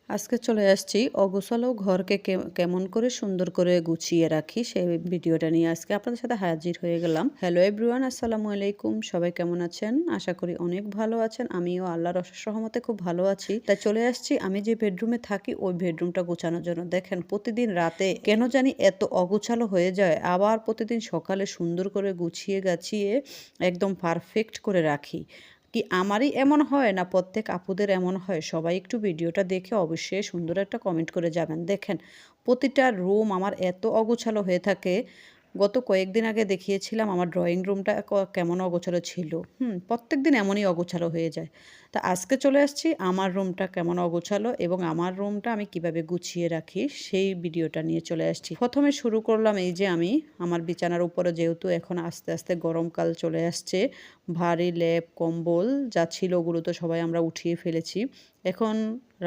আজকে চলে আসছি অগোছালো ঘরকে কেমন করে সুন্দর করে গুছিয়ে রাখি সেই ভিডিওটা নিয়ে আজকে আপনাদের সাথে হাজির হয়ে গেলাম। হ্যালো এভরিওয়ান, আসসালামু আলাইকুম। সবাই কেমন আছেন? আশা করি অনেক ভালো আছেন। আমিও আল্লাহর অশেষ রহমতে খুব ভালো আছি। তাই চলে আসছি আমি যে বেডরুমে থাকি ওই বেডরুমটা গোছানোর জন্য। দেখেন প্রতিদিন রাতে কেন জানি এত অগোছালো হয়ে যায়, আবার প্রতিদিন সকালে সুন্দর করে গুছিয়ে গাছিয়ে একদম পারফেক্ট করে রাখি। কি আমারই এমন হয় না প্রত্যেক আপুদের এমন হয়? সবাই একটু ভিডিওটা দেখে অবশ্যই সুন্দর একটা কমেন্ট করে যাবেন। দেখেন প্রতিটা রুম আমার এত অগোছালো হয়ে থাকে। গত কয়েকদিন আগে দেখিয়েছিলাম আমার ড্রয়িং রুমটা কেমন অগোছালো ছিল। প্রত্যেকদিন এমনই অগোছালো হয়ে যায়। তা আজকে চলে আসছি আমার রুমটা কেমন অগোছালো এবং আমার রুমটা আমি কিভাবে গুছিয়ে রাখি সেই ভিডিওটা নিয়ে চলে আসছি। প্রথমে শুরু করলাম এই যে আমি আমার বিছানার উপরে, যেহেতু এখন আস্তে আস্তে গরমকাল চলে আসছে, ভারী লেপ কম্বল যা ছিল ওগুলো তো সবাই আমরা উঠিয়ে ফেলেছি। এখন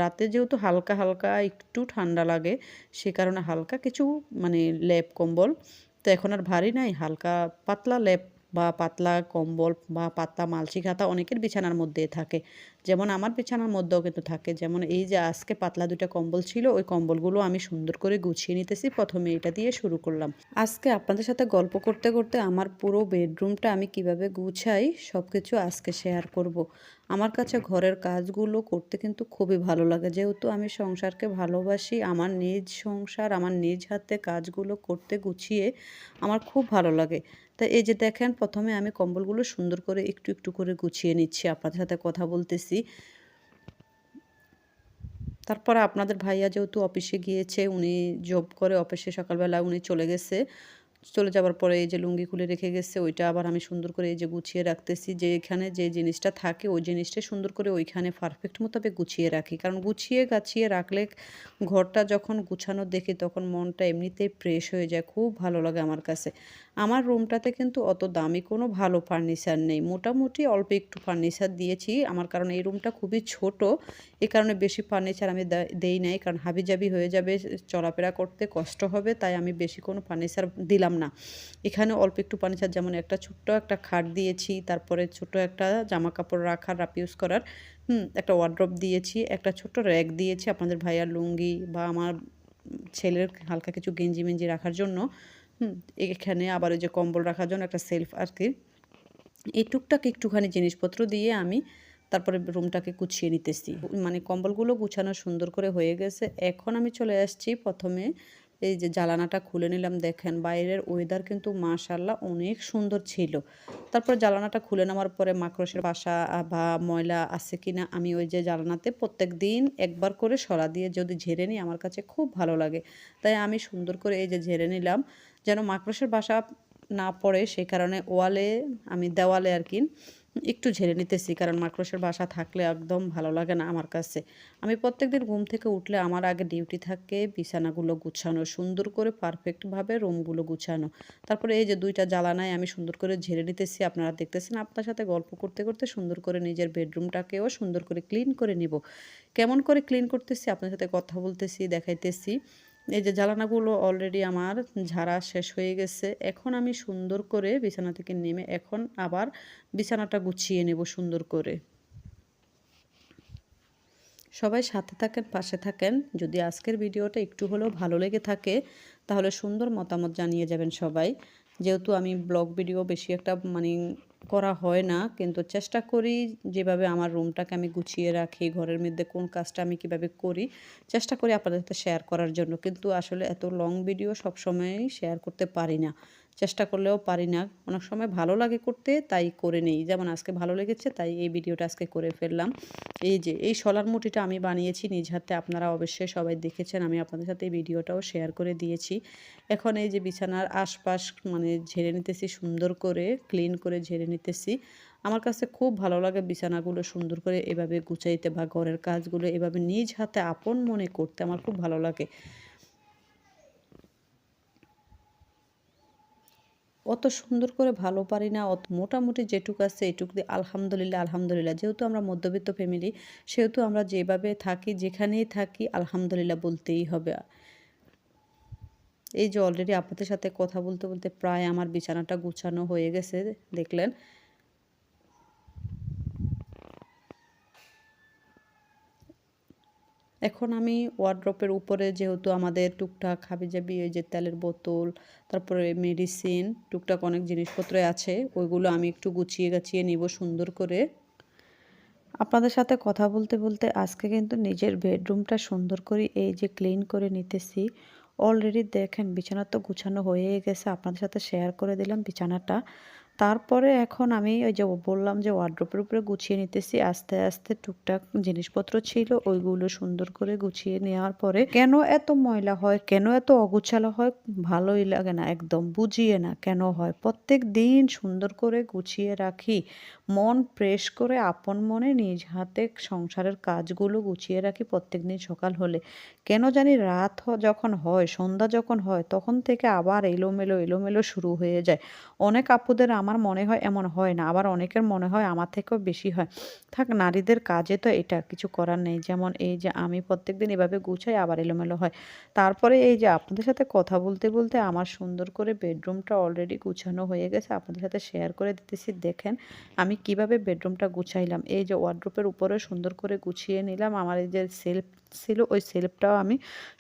রাতে যেহেতু হালকা হালকা একটু ঠান্ডা লাগে, সে কারণে হালকা কিছু মানে লেপ কম্বল, তো এখন আর ভারী নাই, হালকা পাতলা লেপ বা পাতলা কম্বল বা পাতলা মালসি খাতা অনেকের বিছানার মধ্যে থাকে। যেমন আমার বিছানার মধ্যেও কিন্তু থাকে। যেমন এই যে আজকে পাতলা ২টা কম্বল ছিল, ওই কম্বলগুলো আমি সুন্দর করে গুছিয়ে নিতেছি। প্রথমে এটা দিয়ে শুরু করলাম। আজকে আপনাদের সাথে গল্প করতে করতে আমার পুরো বেডরুমটা আমি কিভাবে গুছাই সবকিছু আজকে শেয়ার করব। আমার কাছে ঘরের কাজগুলো করতে কিন্তু খুবই ভালো লাগে। যেহেতু আমি সংসারকে ভালোবাসি, আমার নিজ সংসার, আমার নিজ হাতে কাজগুলো করতে গুছিয়ে আমার খুব ভালো লাগে। তা এই যে দেখেন প্রথমে আমি কম্বলগুলো সুন্দর করে একটু একটু করে গুছিয়ে নিচ্ছি, আপনাদের সাথে কথা বলতেছি। তারপরে আপনাদের ভাইয়া যেহেতু অফিসে গিয়েছে, উনি জব করে, অফিসে সকালবেলা উনি চলে গেছে। চলে যাবার পরে এই যে লুঙ্গি খুলে রেখে গেছে, ওইটা আবার আমি সুন্দর করে এই যে গুছিয়ে রাখতেছি। যে এখানে যে জিনিসটা থাকে ওই জিনিসটা সুন্দর করে ওইখানে পারফেক্ট মোতাবেক গুছিয়ে রাখি। কারণ গুছিয়ে গাছিয়ে রাখলে ঘরটা যখন গুছানো দেখি তখন মনটা এমনিতেই ফ্রেশ হয়ে যায়, খুব ভালো লাগে আমার কাছে। আমার রুমটাতে কিন্তু অত দামি কোনো ভালো ফার্নিচার নেই, মোটামুটি অল্প একটু ফার্নিচার দিয়েছি আমার, কারণ এই রুমটা খুবই ছোট। এই কারণে বেশি ফার্নিচার আমি দেই নাই, কারণ হাবিজাবি হয়ে যাবে, চলাফেরা করতে কষ্ট হবে, তাই আমি বেশি কোনো ফার্নিচার দিলাম না। এখানে অল্প একটু ফার্নিচার, যেমন একটা ছোট্ট একটা খাট দিয়েছি, তারপরে ছোট একটা জামা কাপড় রাখার রাফ ইউজ করার একটা ওয়ার্ড্রপ দিয়েছি, একটা ছোট্ট র‍্যাক দিয়েছি আপনাদের ভাইয়ার লুঙ্গি বা আমার ছেলের হালকা কিছু গেঞ্জি মেঞ্জি রাখার জন্য। হুম এখানে আবার ওই যে কম্বল রাখার জন্য একটা সেলফ আর কি। এই টুকটাক একটুখানি জিনিসপত্র দিয়ে আমি তারপরে রুমটাকে গুছিয়ে নিতেছি। মানে কম্বলগুলো গুছানো সুন্দর করে হয়ে গেছে। এখন আমি চলে আসছি প্রথমে এই যে জানালাটা খুলে নিলাম। দেখেন বাইরের ওয়েদার কিন্তু মাশাআল্লাহ অনেক সুন্দর ছিল। তারপর জানালাটা খুলে নেওয়ার পরে মাকড়সার বাসা বা ময়লা আছে কিনা আমি ওই যে জানালাতে প্রত্যেকদিন একবার করে সরা দিয়ে যদি ঝেড়ে নিই আমার কাছে খুব ভালো লাগে। তাই আমি সুন্দর করে এই যে ঝেড়ে নিলাম যেন মাকড়সার বাসা না পড়ে, সেই কারণে আমি দেওয়ালে আর কি একটু ঝেড়ে নিতেছি, কারণ মাকড়সার বাসা থাকলে একদম ভালো লাগে না আমার কাছে। আমি প্রত্যেকদিন ঘুম থেকে উঠলে আমার আগে ডিউটি থাকে বিছানাগুলো গুছানো, সুন্দর করে পারফেক্টভাবে রুমগুলো গুছানো। তারপরে এই যে ২টা জ্বালানায় আমি সুন্দর করে ঝেড়ে নিতেছি, আপনারা দেখতেছেন। আপনার সাথে গল্প করতে করতে সুন্দর করে নিজের বেডরুমটাকেও সুন্দর করে ক্লিন করে নিব। কেমন করে ক্লিন করতেছি আপনার সাথে কথা বলতেছি, দেখাইতেছি। এই যে জ্বালানাগুলো অলরেডি আমার ঝাড়া শেষ হয়ে গেছে। এখন আমি সুন্দর করে বিছানা থেকে নেমে এখন আবার বিছানাটা গুছিয়ে নেব সুন্দর করে। সবাই সাথে থাকেন, পাশে থাকেন। যদি আজকের ভিডিওটা একটু হলেও ভালো লেগে থাকে তাহলে সুন্দর মতামত জানিয়ে যাবেন সবাই। যেহেতু আমি ব্লগ ভিডিও বেশি একটা মানে করা হয় না, কিন্তু চেষ্টা করি যেভাবে আমার রুমটাকে আমি গুছিয়ে রাখি, ঘরের মধ্যে কোন কাজটা আমি কিভাবে করি, চেষ্টা করি আপনাদের সাথে শেয়ার করার জন্য। কিন্তু আসলে এত লং ভিডিও সবসময়ই শেয়ার করতে পারি না। চেষ্টা করলেও পারি না। অনেক সময় ভালো লাগে করতে তাই করে নেই। যেমন আজকে ভালো লেগেছে তাই এই ভিডিওটা আজকে করে ফেললাম। এই যে এই শলার মুঠিটা আমি বানিয়েছি নিজ হাতে, আপনারা অবশ্যই সবাই দেখেছেন, আমি আপনাদের সাথে এই ভিডিওটাও শেয়ার করে দিয়েছি। এখন এই যে বিছানার আশপাশ মানে ঝেড়ে নিতেছি সুন্দর করে, ক্লিন করে ঝেড়ে নিতেছি। আমার কাছে খুব ভালো লাগে বিছানাগুলো সুন্দর করে এভাবে গুছাইতে বা ঘরের কাজগুলো এভাবে নিজ হাতে আপন মনে করতে আমার খুব ভালো লাগে। অত সুন্দর করে ভালো পারি না, মোটামুটি যেটুকু আছে এটুকু দিয়ে আলহামদুলিল্লাহ, আলহামদুলিল্লাহ। যেহেতু আমরা মধ্যবিত্ত ফ্যামিলি, সেহেতু আমরা যেভাবে থাকি যেখানেই থাকি আলহামদুলিল্লাহ বলতেই হবে। এই যে অলরেডি আপনাদের সাথে কথা বলতে বলতে প্রায় আমার বিছানাটা গুছানো হয়ে গেছে, দেখলেন। এখন আমি ওয়ারড্রপের উপরে যেহেতু আমাদের টুকটাক হাবিজাবি এই যে তেলের বোতল, তারপরে মেডিসিন, টুকটাক অনেক জিনিসপত্রই আছে, ওইগুলো আমি একটু গুছিয়ে গাছিয়ে নিব সুন্দর করে। আপনাদের সাথে কথা বলতে বলতে আজকে কিন্তু নিজের বেডরুমটা সুন্দর করে এই যে ক্লিন করে নিতেছি। অলরেডি দেখেন বিছানা তো গুছানো হয়েই গেছে, আপনাদের সাথে শেয়ার করে দিলাম বিছানাটা। তারপরে এখন আমি ওই যে বললাম যে ওয়ারড্রোবের উপরে গুছিয়ে নিতেছি আস্তে আস্তে, টুকটাক জিনিসপত্র ছিল ওইগুলো সুন্দর করে গুছিয়ে নেওয়ার পরে কেন এত ময়লা হয়, কেন এত অগুছালো হয় ভালোই লাগে না, একদম বুঝিয়ে না কেন হয়। প্রত্যেক দিন সুন্দর করে গুছিয়ে রাখি, মন ফ্রেশ করে আপন মনে নিজ হাতে সংসারের কাজগুলো গুছিয়ে রাখি প্রত্যেক দিন সকাল হলে। কেন জানি রাত যখন হয়, সন্ধ্যা যখন হয়, তখন থেকে আবার এলোমেলো এলোমেলো শুরু হয়ে যায়। অনেক আপুদের আমার মনে হয় এমন হয় না, আবার অনেকের মনে হয় আমার থেকেও বেশি হয়। থাক, নারীদের কাজে তো এটা কিছু করার নেই। যেমন এই যে আমি প্রত্যেকদিন এভাবে গুছাই, আবার এলোমেলো হয়। তারপরে এই যে আপনাদের সাথে কথা বলতে বলতে আমার সুন্দর করে বেডরুমটা অলরেডি গুছানো হয়ে গেছে, আপনাদের সাথে শেয়ার করে দিতেছি। দেখেন আমি কিভাবে বেডরুমটা গুছাইলাম। এই যে ওয়ারড্রোবের উপরে সুন্দর করে গুছিয়ে নিলাম, আমার এই যে সেলফ ছিল ওই সেলফটাও আমি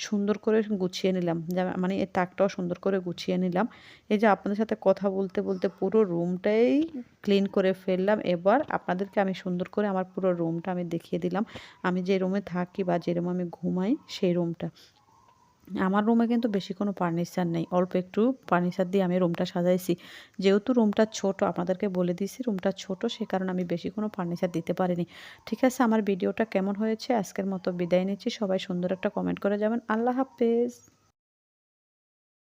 সুন্দর করে গুছিয়ে নিলাম, মানে এই তাকটাও সুন্দর করে গুছিয়ে নিলাম। এই যে আপনাদের সাথে কথা বলতে বলতে পুরো রুমটাই ক্লিন করে ফেললাম। এবার আপনাদেরকে আমি সুন্দর করে আমার পুরো রুমটা আমি দেখিয়ে দিলাম, আমি যে রুমে থাকি বা যে রুমে আমি ঘুমাই সেই রুমটা। আমার রুমে কিন্তু বেশি কোনো ফার্নিচার নেই, অল্প একটু ফার্নিচার দিয়ে আমি রুমটা সাজাইছি। যেহেতু রুমটা ছোট, আপনাদেরকে বলে দিয়েছি রুমটা ছোট, সে কারণে আমি বেশি কোনো ফার্নিচার দিতে পারিনি। ঠিক আছে, আমার ভিডিওটা কেমন হয়েছে আজকের মতো বিদায় নিচ্ছি। সবাই সুন্দর একটা কমেন্ট করে যাবেন। আল্লাহ হাফেজ।